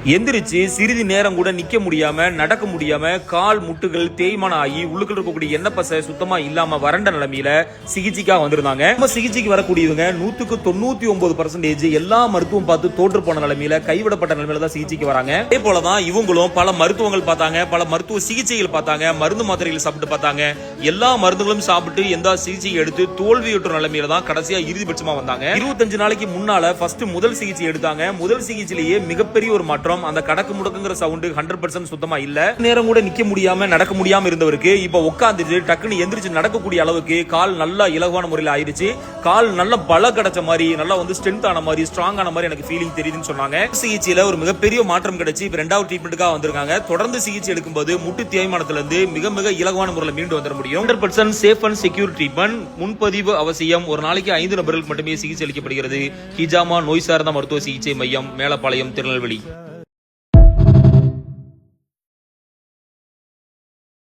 எந்திரிச்சு சிறிது நேரம் கூட நிக்க முடியாம நடக்க முடியாம கால் முட்டுகள் தேய்மானம் ஆகி உள்ளுக்குள்ள இருக்கக்கூடிய எண்ணெய் பசை சுத்தமா இல்லாம வறண்ட நிலைமையில சிகிச்சைக்காக வந்திருந்தாங்க. நம்ம சிகிச்சைக்கு வரக்கூடியவங்க 99% எல்லா மருத்துவம் பார்த்து தோற்று போன நிலைமையில கைவிடப்பட்ட நிலைமையில தான் சிகிச்சைக்கு வராங்க. அதே போலதான் இவங்களும் பல மருத்துவங்கள் பார்த்தாங்க, பல மருத்துவ சிகிச்சைகள் பார்த்தாங்க, மருந்து மாத்திரைகள் சாப்பிட்டு பார்த்தாங்க. எல்லா மருந்துகளும் சாப்பிட்டு எந்த சிகிச்சையை எடுத்து தோல்வியுற்ற நிலைமையில தான் கடைசியா இறுதிபட்சமா வந்தாங்க. 25 நாளைக்கு முன்னால முதல் சிகிச்சை எடுத்தாங்க. முதல் சிகிச்சையிலேயே மிகப்பெரிய ஒரு மாற்றம். அந்த கடக்கு முடக்குங்கிற சவுண்ட் 100% சுத்தமா இல்ல. நேரம் கூட நிக்க முடியாம நடக்க முடியாம இருந்தவருக்கு இப்ப உட்கார்ந்துட்டு டக்குன்னு எந்திரிச்சு நடக்கக்கூடிய அளவுக்கு கால் நல்லா இலகுவான முறையில் ஆயிருச்சு. கால் நல்ல பல கிடைச்ச மாதிரி, நல்லா ஸ்ட்ரென்த் ஆன மாதிரி, ஸ்ட்ராங் ஆன மாதிரி எனக்கு ஃபீலிங் தெரியுதுன்னு சொன்னாங்க. சிகிச்சையில ஒரு மிகப்பெரிய மாற்றம் கிடைச்சு இப்ப 2வது ட்ரீட்மெண்ட்டுக்காக வந்திருக்காங்க. தொடர்ந்து சிகிச்சை எடுக்கும்போது முட்டு தேய்மானத்துல இருந்து மிக மிக இலகுவான முறையில் மீண்டு வந்துட முடியும். 100% சேஃப் அண்ட் செக்யூர் ட்ரீட்மெண்ட். முன்பதிவு அவசியம். ஒரு நாளைக்கு 5 நபர்களுக்கு மட்டுமே சிகிச்சை அளிக்கப்படுகிறது. ஹிஜாமா நோய் சார்ந்த மருத்துவ சிகிச்சை மையம், மேலப்பாளையம், திருநெல்வேலி.